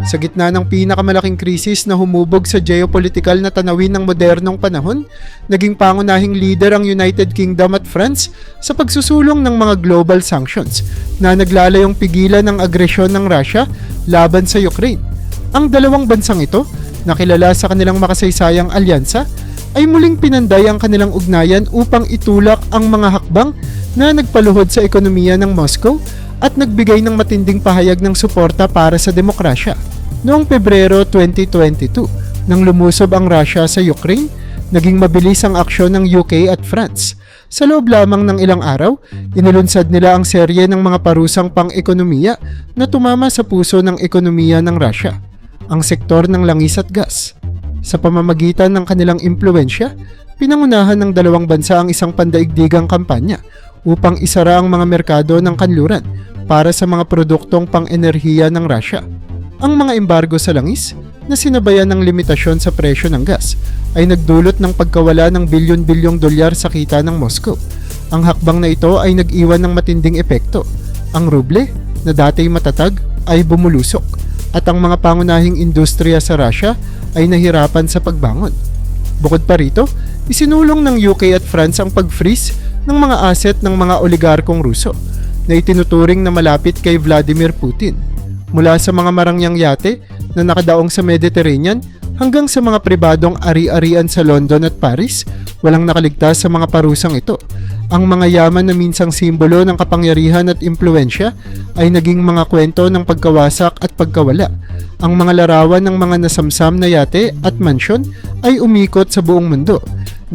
Sa gitna ng pinakamalaking krisis na humubog sa geopolitikal na tanawin ng modernong panahon, naging pangunahing leader ang United Kingdom at France sa pagsusulong ng mga global sanctions na naglalayong pigilan ang agresyon ng Russia laban sa Ukraine. Ang dalawang bansang ito, na kilala sa kanilang makasaysayang alyansa, ay muling pinanday ang kanilang ugnayan upang itulak ang mga hakbang na nagpaluhod sa ekonomiya ng Moscow at nagbigay ng matinding pahayag ng suporta para sa demokrasya. Noong Pebrero 2022, nang lumusob ang Russia sa Ukraine, naging mabilis ang aksyon ng UK at France. Sa loob lamang ng ilang araw, inilunsad nila ang serye ng mga parusang pang-ekonomiya na tumama sa puso ng ekonomiya ng Russia, ang sektor ng langis at gas. Sa pamamagitan ng kanilang impluensya, pinangunahan ng dalawang bansa ang isang pandaigdigang kampanya upang isara ang mga merkado ng kanluran para sa mga produktong pang-enerhiya ng Russia. Ang mga embargo sa langis na sinabayan ng limitasyon sa presyo ng gas ay nagdulot ng pagkawala ng bilyon-bilyong dolyar sa kita ng Moscow. Ang hakbang na ito ay nag-iwan ng matinding epekto. Ang ruble, na dati matatag, ay bumulusok at ang mga pangunahing industriya sa Russia ay nahirapan sa pagbangon. Bukod pa rito, isinulong ng UK at France ang pag-freeze ng mga asset ng mga oligarkong Ruso na itinuturing na malapit kay Vladimir Putin, mula sa mga marangyang yate na nakadaong sa Mediterranean hanggang sa mga pribadong ari-arian sa London at Paris. Walang nakaligtas sa mga parusang ito. Ang mga yaman na minsang simbolo ng kapangyarihan at impluensya ay naging mga kwento ng pagkawasak at pagkawala. Ang mga larawan ng mga nasamsam na yate at mansyon ay umikot sa buong mundo,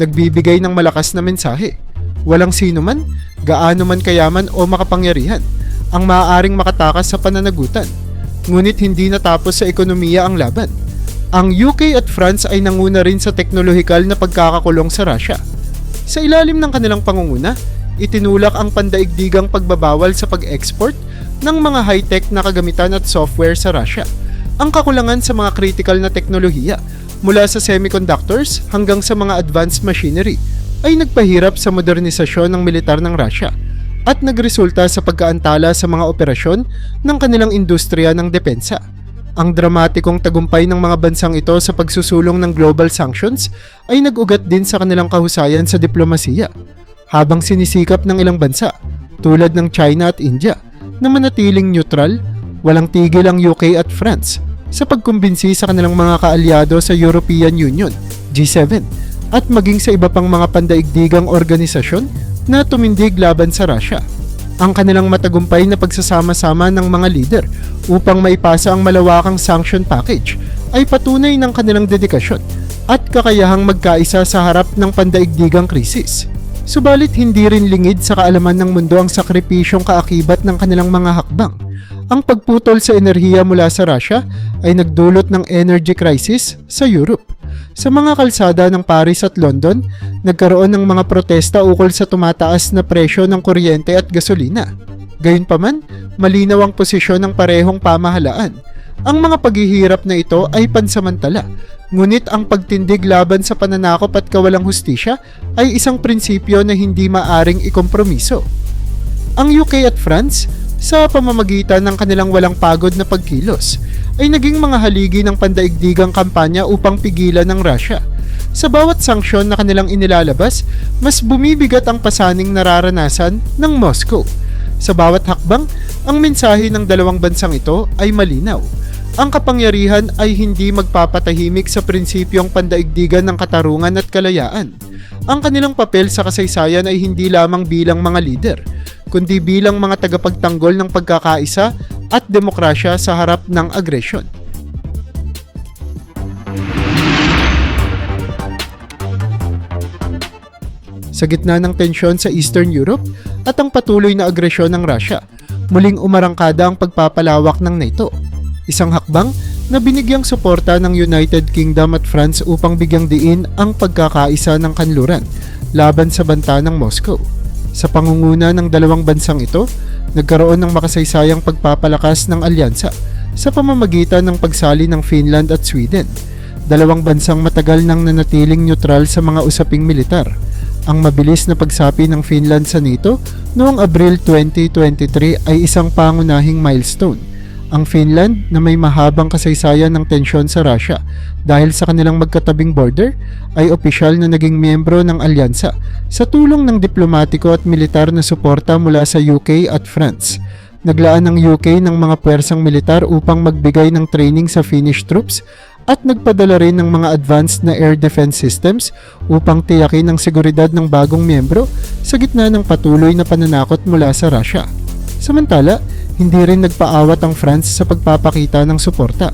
nagbibigay ng malakas na mensahe. Walang sino man, gaano man kayaman o makapangyarihan, ang maaaring makatakas sa pananagutan. Ngunit hindi natapos sa ekonomiya ang laban. Ang UK at France ay nanguna rin sa teknolohikal na pagkakakulong sa Russia. Sa ilalim ng kanilang pangunguna, itinulak ang pandaigdigang pagbabawal sa pag-export ng mga high-tech na kagamitan at software sa Russia. Ang kakulangan sa mga critical na teknolohiya, mula sa semiconductors hanggang sa mga advanced machinery, ay nagpahirap sa modernisasyon ng militar ng Russia at nagresulta sa pagkaantala sa mga operasyon ng kanilang industriya ng depensa. Ang dramatikong tagumpay ng mga bansang ito sa pagsusulong ng global sanctions ay nag-ugat din sa kanilang kahusayan sa diplomasiya, habang sinisikap ng ilang bansa tulad ng China at India na manatiling neutral. Walang tigil ang UK at France sa pagkumbinsi sa kanilang mga kaalyado sa European Union, G7, at maging sa iba pang mga pandaigdigang organisasyon na tumindig laban sa Russia. Ang kanilang matagumpay na pagsasama-sama ng mga leader upang maipasa ang malawakang sanction package ay patunay ng kanilang dedikasyon at kakayahang magkaisa sa harap ng pandaigdigang krisis. Subalit hindi rin lingid sa kaalaman ng mundo ang sakripisyong kaakibat ng kanilang mga hakbang. Ang pagputol sa enerhiya mula sa Russia ay nagdulot ng energy crisis sa Europe. Sa mga kalsada ng Paris at London, nagkaroon ng mga protesta ukol sa tumataas na presyo ng kuryente at gasolina. Gayunpaman, malinaw ang posisyon ng parehong pamahalaan. Ang mga paghihirap na ito ay pansamantala, ngunit ang pagtindig laban sa pananakop at kawalang hustisya ay isang prinsipyo na hindi maaring ikompromiso. Ang UK at France, sa pamamagitan ng kanilang walang pagod na pagkilos, ay naging mga haligi ng pandaigdigang kampanya upang pigilan ng Russia. Sa bawat sanksyon na kanilang inilalabas, mas bumibigat ang pasaning nararanasan ng Moscow. Sa bawat hakbang, ang mensahe ng dalawang bansang ito ay malinaw. Ang kapangyarihan ay hindi magpapatahimik sa prinsipyong pandaigdigan ng katarungan at kalayaan. Ang kanilang papel sa kasaysayan ay hindi lamang bilang mga leader, kundi bilang mga tagapagtanggol ng pagkakaisa at demokrasya sa harap ng agresyon. Sa gitna ng tensyon sa Eastern Europe at ang patuloy na agresyon ng Russia, muling umarangkada ang pagpapalawak ng NATO. Isang hakbang na binigyang suporta ng United Kingdom at France upang bigyang diin ang pagkakaisa ng kanluran laban sa banta ng Moscow. Sa pangunguna ng dalawang bansang ito, nagkaroon ng makasaysayang pagpapalakas ng alyansa sa pamamagitan ng pagsali ng Finland at Sweden. Dalawang bansang matagal nang nanatiling neutral sa mga usaping militar. Ang mabilis na pagsapi ng Finland sa NATO noong Abril 2023 ay isang pangunahing milestone. Ang Finland, na may mahabang kasaysayan ng tensyon sa Russia dahil sa kanilang magkatabing border, ay opisyal na naging miyembro ng alyansa sa tulong ng diplomatiko at militar na suporta mula sa UK at France. Naglaan ng UK ng mga puwersang militar upang magbigay ng training sa Finnish troops at nagpadala rin ng mga advanced na air defense systems upang tiyakin ang seguridad ng bagong miyembro sa gitna ng patuloy na pananakot mula sa Russia. Samantala, hindi rin nagpaawat ang France sa pagpapakita ng suporta.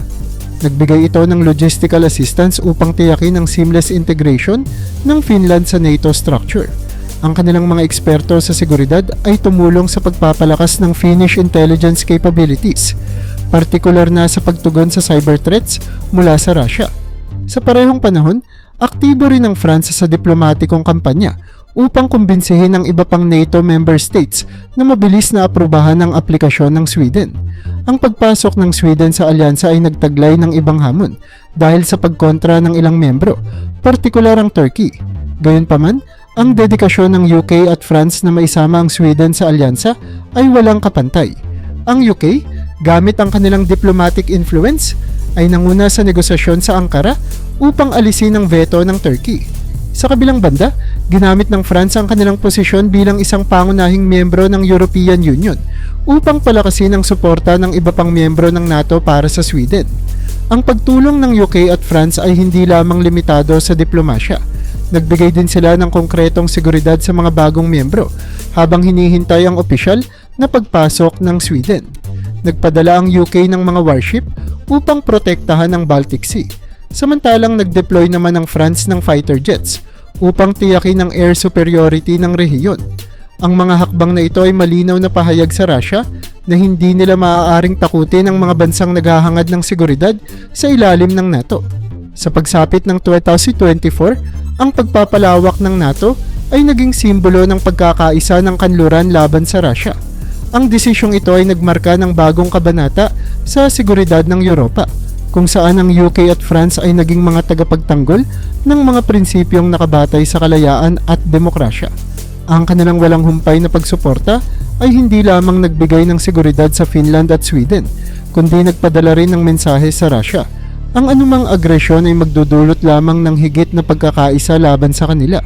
Nagbigay ito ng logistical assistance upang tiyakin ang seamless integration ng Finland sa NATO structure. Ang kanilang mga eksperto sa seguridad ay tumulong sa pagpapalakas ng Finnish intelligence capabilities, partikular na sa pagtugon sa cyber threats mula sa Russia. Sa parehong panahon, aktibo rin ang France sa diplomatikong kampanya upang kumbinsihin ang iba pang NATO member states na mabilis na aprubahan ang aplikasyon ng Sweden. Ang pagpasok ng Sweden sa alyansa ay nagtaglay ng ibang hamon dahil sa pagkontra ng ilang membro, partikular ang Turkey. Gayunpaman, ang dedikasyon ng UK at France na maisama ang Sweden sa alyansa ay walang kapantay. Ang UK, gamit ang kanilang diplomatic influence, ay nanguna sa negosasyon sa Ankara upang alisin ang veto ng Turkey. Sa kabilang banda, ginamit ng France ang kanilang posisyon bilang isang pangunahing miyembro ng European Union upang palakasin ang suporta ng iba pang miyembro ng NATO para sa Sweden. Ang pagtulong ng UK at France ay hindi lamang limitado sa diplomasya. Nagbigay din sila ng konkretong seguridad sa mga bagong miyembro habang hinihintay ang opisyal na pagpasok ng Sweden. Nagpadala ang UK ng mga warship upang protektahan ang Baltic Sea, samantalang nag-deploy naman ang France ng fighter jets upang tiyakin ang air superiority ng rehiyon. Ang mga hakbang na ito ay malinaw na pahayag sa Russia na hindi nila maaaring takutin ang mga bansang naghahangad ng seguridad sa ilalim ng NATO. Sa pagsapit ng 2024, ang pagpapalawak ng NATO ay naging simbolo ng pagkakaisa ng kanluran laban sa Russia. Ang desisyong ito ay nagmarka ng bagong kabanata sa seguridad ng Europa, kung saan ang UK at France ay naging mga tagapagtanggol ng mga prinsipyong nakabatay sa kalayaan at demokrasya. Ang kanilang walang humpay na pagsuporta ay hindi lamang nagbigay ng seguridad sa Finland at Sweden, kundi nagpadala rin ng mensahe sa Russia. Ang anumang agresyon ay magdudulot lamang ng higit na pagkakaisa laban sa kanila.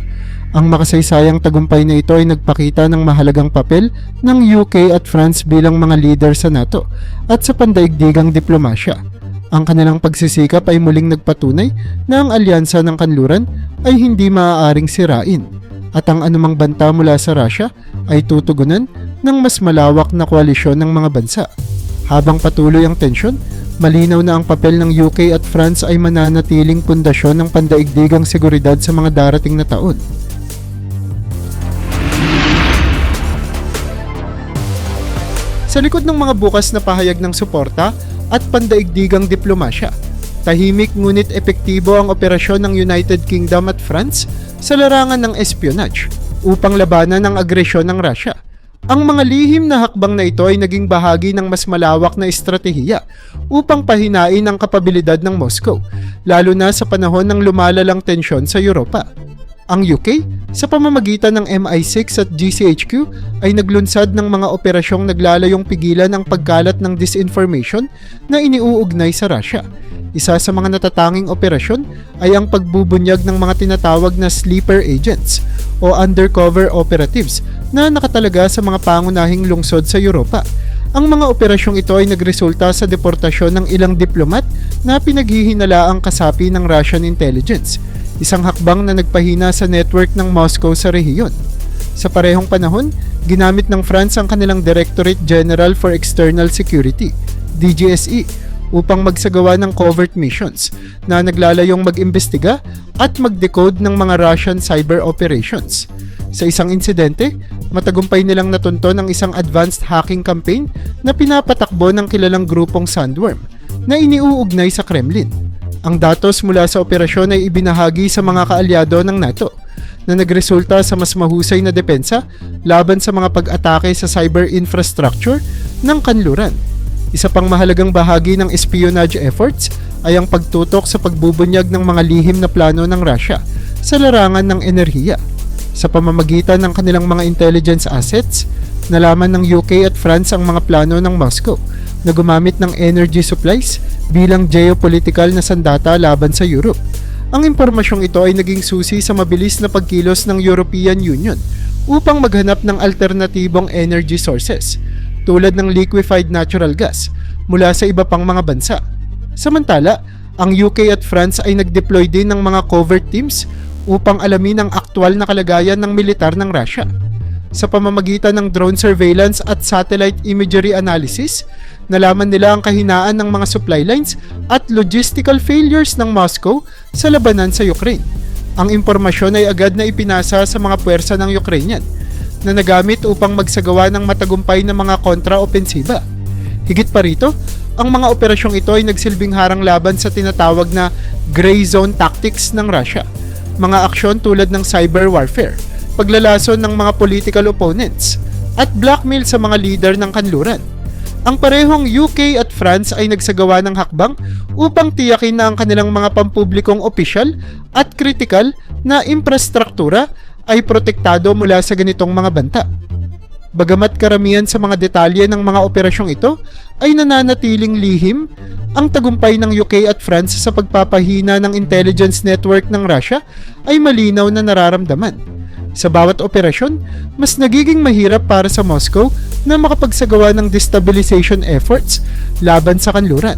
Ang makasaysayang tagumpay na ito ay nagpakita ng mahalagang papel ng UK at France bilang mga leader sa NATO at sa pandaigdigang diplomasya. Ang kanilang pagsisikap ay muling nagpatunay na ang alyansa ng kanluran ay hindi maaaring sirain at ang anumang banta mula sa Russia ay tutugunan ng mas malawak na koalisyon ng mga bansa. Habang patuloy ang tensyon, malinaw na ang papel ng UK at France ay mananatiling pundasyon ng pandaigdigang seguridad sa mga darating na taon. Sa likod ng mga bukas na pahayag ng suporta at pandaigdigang diplomasya, tahimik ngunit epektibo ang operasyon ng United Kingdom at France sa larangan ng espionage upang labanan ang agresyon ng Russia. Ang mga lihim na hakbang na ito ay naging bahagi ng mas malawak na estratehiya upang pahinain ang kapabilidad ng Moscow, lalo na sa panahon ng lumalalang tensyon sa Europa. Ang UK, sa pamamagitan ng MI6 at GCHQ, ay naglunsad ng mga operasyong naglalayong pigilan ang pagkalat ng disinformation na iniuugnay sa Russia. Isa sa mga natatanging operasyon ay ang pagbubunyag ng mga tinatawag na sleeper agents o undercover operatives na nakatalaga sa mga pangunahing lungsod sa Europa. Ang mga operasyong ito ay nagresulta sa deportasyon ng ilang diplomat na pinaghihinalaang kasapi ng Russian intelligence, isang hakbang na nagpahina sa network ng Moscow sa rehiyon. Sa parehong panahon, ginamit ng France ang kanilang Directorate General for External Security, DGSE, upang magsagawa ng covert missions na naglalayong mag-imbestiga at mag-decode ng mga Russian cyber operations. Sa isang insidente, matagumpay nilang natunton ang isang advanced hacking campaign na pinapatakbo ng kilalang grupong Sandworm na iniuugnay sa Kremlin. Ang datos mula sa operasyon ay ibinahagi sa mga kaalyado ng NATO na nagresulta sa mas mahusay na depensa laban sa mga pag-atake sa cyber infrastructure ng kanluran. Isa pang mahalagang bahagi ng espionage efforts ay ang pagtutok sa pagbubunyag ng mga lihim na plano ng Russia sa larangan ng enerhiya. Sa pamamagitan ng kanilang mga intelligence assets, nalaman ng UK at France ang mga plano ng Moscow na gumamit ng energy supplies bilang geopolitical na sandata laban sa Europe. Ang impormasyong ito ay naging susi sa mabilis na pagkilos ng European Union upang maghanap ng alternatibong energy sources tulad ng liquefied natural gas mula sa iba pang mga bansa. Samantala, ang UK at France ay nag-deploy din ng mga covert teams upang alamin ang aktwal na kalagayan ng militar ng Russia. Sa pamamagitan ng drone surveillance at satellite imagery analysis, nalaman nila ang kahinaan ng mga supply lines at logistical failures ng Moscow sa labanan sa Ukraine. Ang impormasyon ay agad na ipinasa sa mga puwersa ng Ukrainian na nagamit upang magsagawa ng matagumpay na mga kontra-opensiba. Higit pa rito, ang mga operasyong ito ay nagsilbing harang laban sa tinatawag na gray zone tactics ng Russia, mga aksyon tulad ng cyber warfare, paglalason ng mga political opponents, at blackmail sa mga leader ng kanluran. Ang parehong UK at France ay nagsagawa ng hakbang upang tiyakin na ang kanilang mga pampublikong opisyal at kritikal na infrastruktura ay protektado mula sa ganitong mga banta. Bagamat karamihan sa mga detalye ng mga operasyong ito ay nananatiling lihim, ang tagumpay ng UK at France sa pagpapahina ng intelligence network ng Russia ay malinaw na nararamdaman. Sa bawat operasyon, mas nagiging mahirap para sa Moscow na makapagsagawa ng destabilization efforts laban sa kanluran.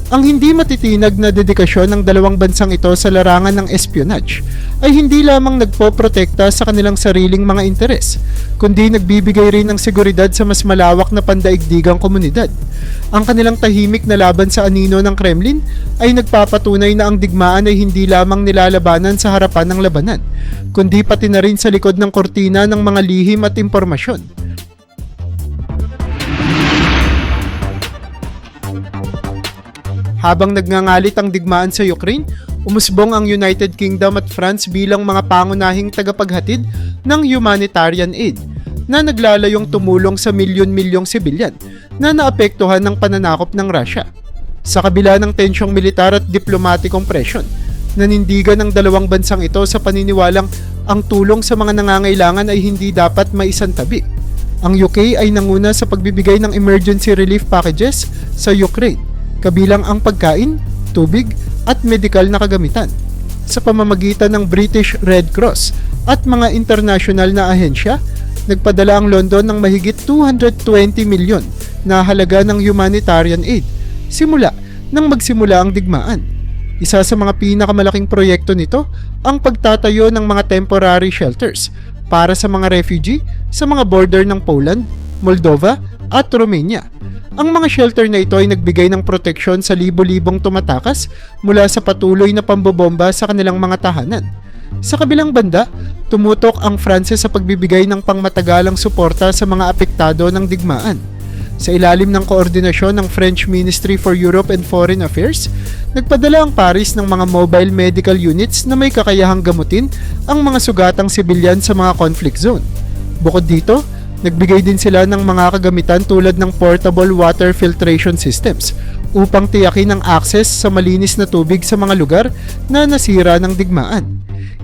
Ang hindi matitinag na dedikasyon ng dalawang bansang ito sa larangan ng espionage ay hindi lamang nagpoprotekta sa kanilang sariling mga interes, kundi nagbibigay rin ng seguridad sa mas malawak na pandaigdigang komunidad. Ang kanilang tahimik na laban sa anino ng Kremlin ay nagpapatunay na ang digmaan ay hindi lamang nilalabanan sa harapan ng labanan, kundi pati na rin sa likod ng kortina ng mga lihim at impormasyon. Habang nagngangalit ang digmaan sa Ukraine, umusbong ang United Kingdom at France bilang mga pangunahing tagapaghatid ng humanitarian aid na naglalayong tumulong sa milyon-milyong sibilyan na naapektuhan ng pananakop ng Russia. Sa kabila ng tensyong militar at diplomatikong presyon, nanindigan ng dalawang bansang ito sa paniniwalang ang tulong sa mga nangangailangan ay hindi dapat maisantabi. Ang UK ay nanguna sa pagbibigay ng emergency relief packages sa Ukraine, kabilang ang pagkain, tubig at medikal na kagamitan. Sa pamamagitan ng British Red Cross at mga internasyonal na ahensya, nagpadala ang London ng mahigit 220 milyon na halaga ng humanitarian aid simula nang magsimula ang digmaan. Isa sa mga pinakamalaking proyekto nito ang pagtatayo ng mga temporary shelters para sa mga refugee sa mga border ng Poland, Moldova at Romania. Ang mga shelter na ito ay nagbigay ng proteksyon sa libo-libong tumatakas mula sa patuloy na pambobomba sa kanilang mga tahanan. Sa kabilang banda, tumutok ang France sa pagbibigay ng pangmatagalang suporta sa mga apektado ng digmaan. Sa ilalim ng koordinasyon ng French Ministry for Europe and Foreign Affairs, nagpadala ang Paris ng mga mobile medical units na may kakayahang gamutin ang mga sugatang sibilyan sa mga conflict zone. Bukod dito, nagbigay din sila ng mga kagamitan tulad ng portable water filtration systems upang tiyakin ang access sa malinis na tubig sa mga lugar na nasira ng digmaan.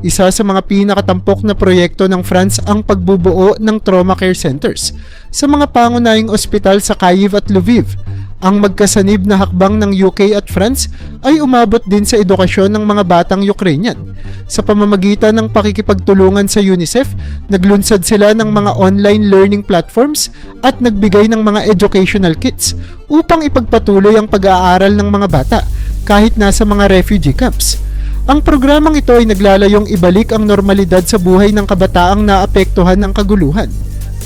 Isa sa mga pinakatampok na proyekto ng France ang pagbubuo ng trauma care centers sa mga pangunahing ospital sa Kyiv at Lviv. Ang magkasanib na hakbang ng UK at France ay umabot din sa edukasyon ng mga batang Ukrainian. Sa pamamagitan ng pakikipagtulungan sa UNICEF, naglunsad sila ng mga online learning platforms at nagbigay ng mga educational kits upang ipagpatuloy ang pag-aaral ng mga bata kahit nasa mga refugee camps. Ang programang ito ay naglalayong ibalik ang normalidad sa buhay ng kabataang naapektuhan ng kaguluhan.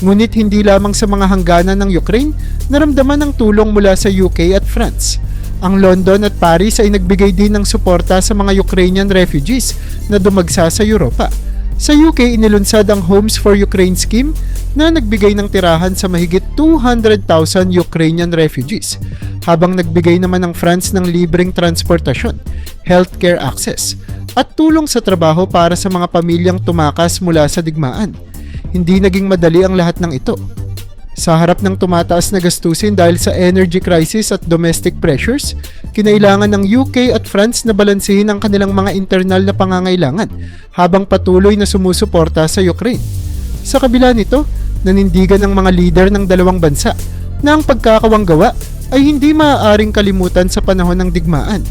Ngunit hindi lamang sa mga hangganan ng Ukraine, naramdaman ang tulong mula sa UK at France. Ang London at Paris ay nagbigay din ng suporta sa mga Ukrainian refugees na dumagsa sa Europa. Sa UK, inilunsad ang Homes for Ukraine scheme na nagbigay ng tirahan sa mahigit 200,000 Ukrainian refugees, habang nagbigay naman ng France ng libreng transportasyon, healthcare access, at tulong sa trabaho para sa mga pamilyang tumakas mula sa digmaan. Hindi naging madali ang lahat ng ito. Sa harap ng tumataas na gastusin dahil sa energy crisis at domestic pressures, kinailangan ng UK at France na balansehin ang kanilang mga internal na pangangailangan habang patuloy na sumusuporta sa Ukraine. Sa kabila nito, nanindigan ng mga leader ng dalawang bansa na ang pagkakawanggawa ay hindi maaaring kalimutan sa panahon ng digmaan.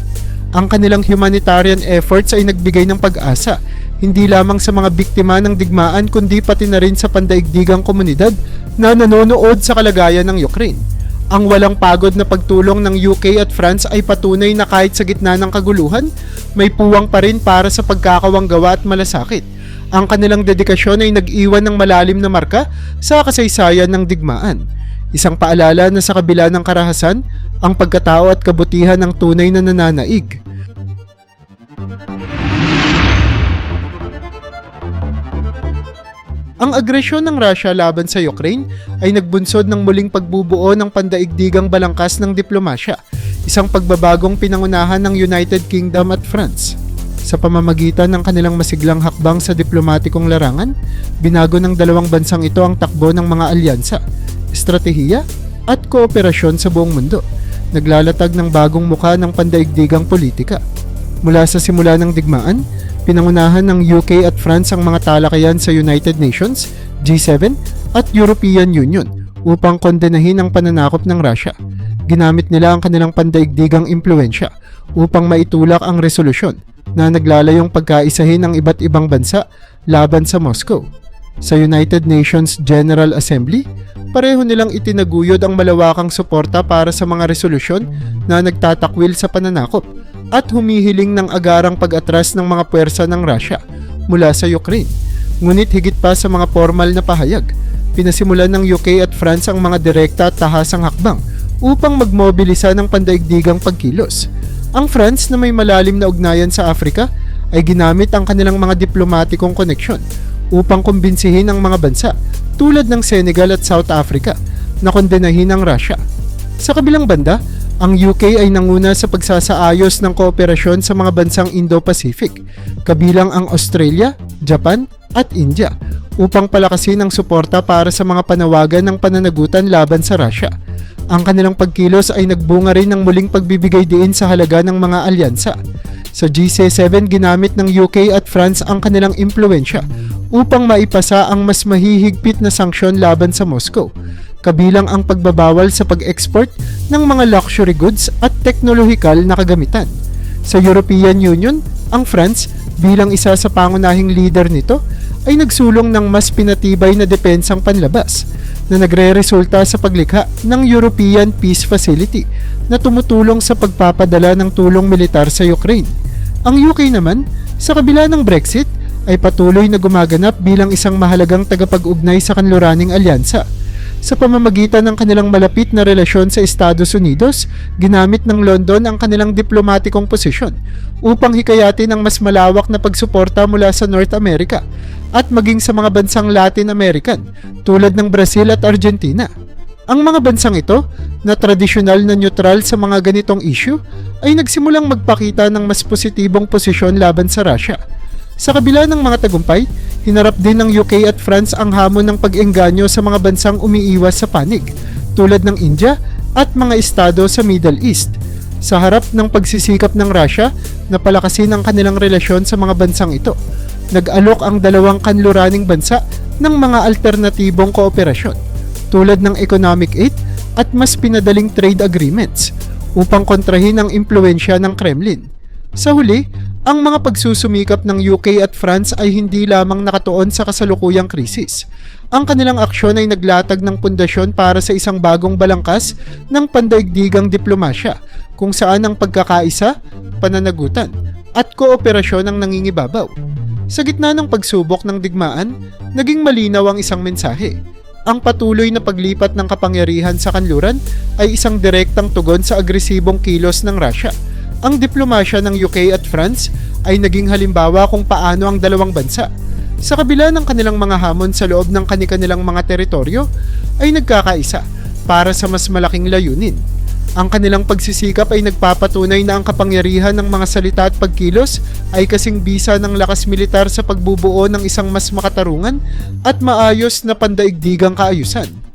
Ang kanilang humanitarian efforts ay nagbigay ng pag-asa, hindi lamang sa mga biktima ng digmaan kundi pati na rin sa pandaigdigang komunidad na nanonood sa kalagayan ng Ukraine. Ang walang pagod na pagtulong ng UK at France ay patunay na kahit sa gitna ng kaguluhan, may puwang pa rin para sa pagkakawanggawa at malasakit. Ang kanilang dedikasyon ay nag-iwan ng malalim na marka sa kasaysayan ng digmaan. Isang paalala na sa kabila ng karahasan, ang pagkatao at kabutihan ng tunay na nananaig. Ang agresyon ng Russia laban sa Ukraine ay nagbunsod ng muling pagbubuo ng pandaigdigang balangkas ng diplomasya, isang pagbabagong pinangunahan ng United Kingdom at France. Sa pamamagitan ng kanilang masiglang hakbang sa diplomatikong larangan, binago ng dalawang bansang ito ang takbo ng mga alyansa, estratehiya at kooperasyon sa buong mundo, naglalatag ng bagong muka ng pandaigdigang politika. Mula sa simula ng digmaan, pinangunahan ng UK at France ang mga talakayan sa United Nations, G7 at European Union upang kondenahin ang pananakop ng Russia. Ginamit nila ang kanilang pandaigdigang impluensya upang maitulak ang resolusyon na naglalayong pagkaisahin ang iba't ibang bansa laban sa Moscow. Sa United Nations General Assembly, pareho nilang itinaguyod ang malawakang suporta para sa mga resolusyon na nagtatakwil sa pananakop at humihiling ng agarang pag-atras ng mga puwersa ng Russia mula sa Ukraine. Ngunit higit pa sa mga formal na pahayag, pinasimulan ng UK at France ang mga direkta at tahasang hakbang upang magmobilisa ng pandaigdigang pagkilos. Ang France na may malalim na ugnayan sa Africa ay ginamit ang kanilang mga diplomatikong koneksyon upang kumbinsihin ang mga bansa tulad ng Senegal at South Africa na kondenahin ang Russia. Sa kabilang banda, ang UK ay nanguna sa pagsasaayos ng kooperasyon sa mga bansang Indo-Pacific, kabilang ang Australia, Japan at India, upang palakasin ang suporta para sa mga panawagan ng pananagutan laban sa Russia. Ang kanilang pagkilos ay nagbunga rin ng muling pagbibigay diin sa halaga ng mga alyansa. Sa G7, ginamit ng UK at France ang kanilang impluensya upang maipasa ang mas mahihigpit na sanksyon laban sa Moscow, kabilang ang pagbabawal sa pag-export ng mga luxury goods at teknolohikal na kagamitan. Sa European Union, ang France, bilang isa sa pangunahing leader nito, ay nagsulong ng mas pinatibay na depensang panlabas na nagre-resulta sa paglikha ng European Peace Facility na tumutulong sa pagpapadala ng tulong militar sa Ukraine. Ang UK naman, sa kabila ng Brexit, ay patuloy na gumaganap bilang isang mahalagang tagapag-ugnay sa kanluraning alyansa. Sa pamamagitan ng kanilang malapit na relasyon sa Estados Unidos, ginamit ng London ang kanilang diplomatikong posisyon upang hikayatin ang mas malawak na pagsuporta mula sa North America at maging sa mga bansang Latin American tulad ng Brazil at Argentina. Ang mga bansang ito, na tradisyonal na neutral sa mga ganitong issue, ay nagsimulang magpakita ng mas positibong posisyon laban sa Russia. Sa kabila ng mga tagumpay, hinarap din ng UK at France ang hamon ng pag-engganyo sa mga bansang umiiwas sa panig, tulad ng India at mga estado sa Middle East. Sa harap ng pagsisikap ng Russia na palakasin ang kanilang relasyon sa mga bansang ito, nag-alok ang dalawang kanluraning bansa ng mga alternatibong kooperasyon, tulad ng economic aid at mas pinadaling trade agreements upang kontrahin ang impluensya ng Kremlin. Sa huli, ang mga pagsusumikap ng UK at France ay hindi lamang nakatuon sa kasalukuyang krisis. Ang kanilang aksyon ay naglatag ng pundasyon para sa isang bagong balangkas ng pandaigdigang diplomasya kung saan ang pagkakaisa, pananagutan at kooperasyon ang nangingibabaw. Sa gitna ng pagsubok ng digmaan, naging malinaw ang isang mensahe. Ang patuloy na paglipat ng kapangyarihan sa kanluran ay isang direktang tugon sa agresibong kilos ng Russia. Ang diplomasya ng UK at France ay naging halimbawa kung paano ang dalawang bansa, sa kabila ng kanilang mga hamon sa loob ng kanilang mga teritoryo, ay nagkakaisa para sa mas malaking layunin. Ang kanilang pagsisikap ay nagpapatunay na ang kapangyarihan ng mga salita at pagkilos ay kasing bisa ng lakas militar sa pagbubuo ng isang mas makatarungan at maayos na pandaigdigang kaayusan.